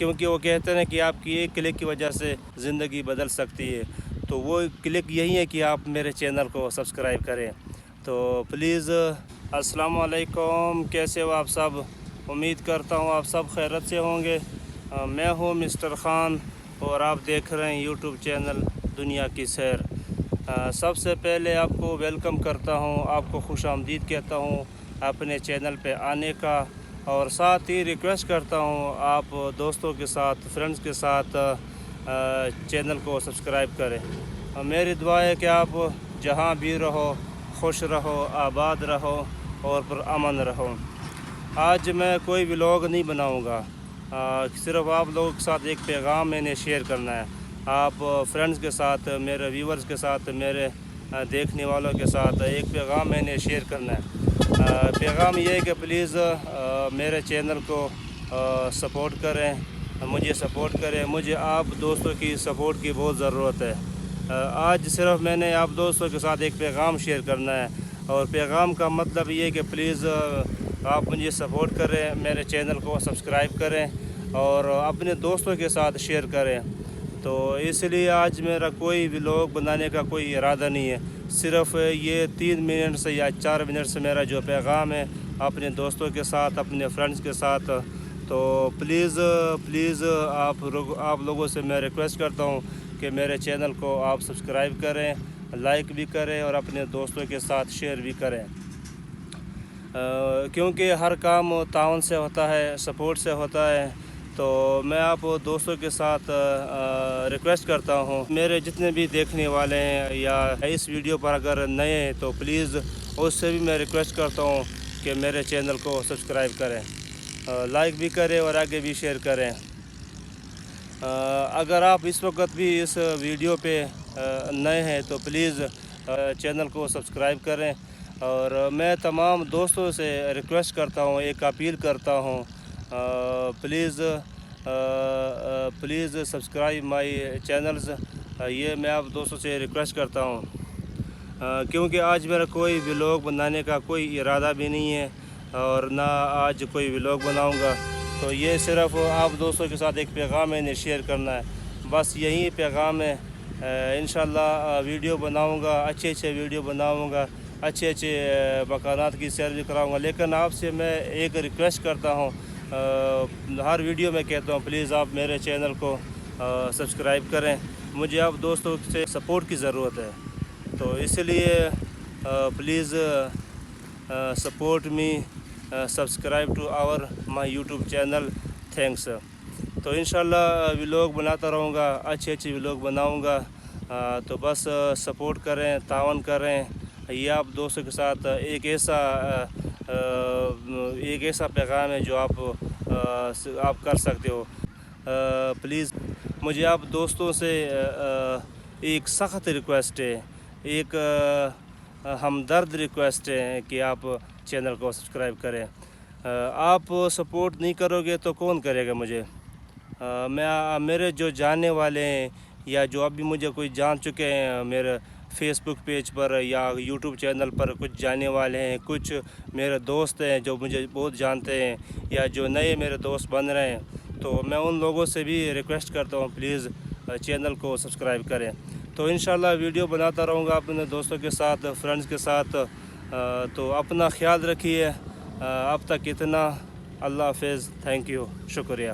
کیونکہ وہ کہتے ہیں کہ آپ کی ایک کلک کی وجہ سے زندگی بدل سکتی ہے، تو وہ کلک یہی ہے کہ آپ میرے چینل کو سبسکرائب کریں۔ تو پلیز السلام علیکم، کیسے ہو آپ سب؟ امید کرتا ہوں آپ سب خیریت سے ہوں گے۔ میں ہوں مسٹر خان اور آپ دیکھ رہے ہیں یوٹیوب چینل دنیا کی سیر۔ سب سے پہلے آپ کو ویلکم کرتا ہوں، آپ کو خوش آمدید کہتا ہوں اپنے چینل پہ آنے کا، اور ساتھ ہی ریکویسٹ کرتا ہوں آپ دوستوں کے ساتھ، فرینڈز کے ساتھ چینل کو سبسکرائب کریں۔ میری دعا ہے کہ آپ جہاں بھی رہو خوش رہو، آباد رہو اور پرامن رہو۔ آج میں کوئی ولاگ نہیں بناؤں گا، صرف آپ لوگوں کے ساتھ ایک پیغام میں نے شیئر کرنا ہے، آپ فرینڈز کے ساتھ، میرے ویورز کے ساتھ، میرے دیکھنے والوں کے ساتھ ایک پیغام میں نے شیئر کرنا ہے۔ پیغام یہ ہے کہ پلیز میرے چینل کو سپورٹ کریں، مجھے سپورٹ کریں، مجھے آپ دوستوں کی سپورٹ کی بہت ضرورت ہے۔ آج صرف میں نے آپ دوستوں کے ساتھ ایک پیغام شیئر کرنا ہے، اور پیغام کا مطلب یہ ہے کہ پلیز آپ مجھے سپورٹ کریں، میرے چینل کو سبسکرائب کریں اور اپنے دوستوں کے ساتھ شیئر کریں۔ تو اس لیے آج میرا کوئی ولاگ بنانے کا کوئی ارادہ نہیں ہے، صرف یہ 3 منٹ سے یا 4 منٹ سے میرا جو پیغام ہے اپنے دوستوں کے ساتھ، اپنے فرینڈز کے ساتھ۔ تو پلیز آپ لوگوں سے میں ریکویسٹ کرتا ہوں کہ میرے چینل کو آپ سبسکرائب کریں، لائک بھی کریں اور اپنے دوستوں کے ساتھ شیئر بھی کریں، کیونکہ ہر کام تعاون سے ہوتا ہے، سپورٹ سے ہوتا ہے۔ تو میں آپ دوستوں کے ساتھ ریکویسٹ کرتا ہوں، میرے جتنے بھی دیکھنے والے ہیں یا اس ویڈیو پر اگر نئے ہیں تو پلیز اس سے بھی میں ریکویسٹ کرتا ہوں کہ میرے چینل کو سبسکرائب کریں، لائک بھی کریں اور آگے بھی شیئر کریں۔ اگر آپ اس وقت بھی اس ویڈیو پہ نئے ہیں تو پلیز چینل کو سبسکرائب کریں، اور میں تمام دوستوں سے ریکویسٹ کرتا ہوں، ایک اپیل کرتا ہوں، پلیز سبسکرائب مائی چینلز، یہ میں آپ دوستوں سے ریکویسٹ کرتا ہوں، کیونکہ آج میرا کوئی ولاگ بنانے کا کوئی ارادہ بھی نہیں ہے اور نہ آج کوئی ولاگ بناؤں گا۔ تو یہ صرف آپ دوستوں کے ساتھ ایک پیغام میں نے شیئر کرنا ہے، بس یہی پیغام ہے۔ انشاءاللہ ویڈیو بناؤں گا، اچھے ویڈیو بناؤں گا، اچھے مکانات کی سیر بھی کراؤں گا، لیکن آپ سے میں ایک ریکویسٹ کرتا ہوں، ہر ویڈیو میں کہتا ہوں پلیز آپ میرے چینل کو سبسکرائب کریں، مجھے آپ دوستوں سے سپورٹ کی ضرورت ہے۔ تو اس لیے please support me, subscribe to my YouTube channel, thanks. تو انشاءاللہ ولاگ بناتا رہوں گا، اچھے ولاگ بناؤں گا، تو بس سپورٹ کریں، تعاون کریں۔ یہ آپ دوستوں کے ساتھ ایک ایسا پیغام ہے جو آپ کر سکتے ہو۔ پلیز مجھے آپ دوستوں سے ایک سخت ریکویسٹ ہے، ایک ہمدرد ریکویسٹ ہے کہ آپ چینل کو سبسکرائب کریں۔ آپ سپورٹ نہیں کرو گے تو کون کرے گا مجھے؟ میرے جو جاننے والے ہیں یا جو ابھی مجھے کوئی جان چکے ہیں میرے فیس بک پیج پر یا یوٹیوب چینل پر، کچھ جاننے والے ہیں، کچھ میرے دوست ہیں جو مجھے بہت جانتے ہیں، یا جو نئے میرے دوست بن رہے ہیں، تو میں ان لوگوں سے بھی ریکویسٹ کرتا ہوں پلیز چینل کو سبسکرائب کریں۔ تو انشاءاللہ ویڈیو بناتا رہوں گا اپنے دوستوں کے ساتھ، فرینڈز کے ساتھ۔ تو اپنا خیال رکھیے، اب تک اتنا، اللہ حافظ، تھینک یو، شکریہ۔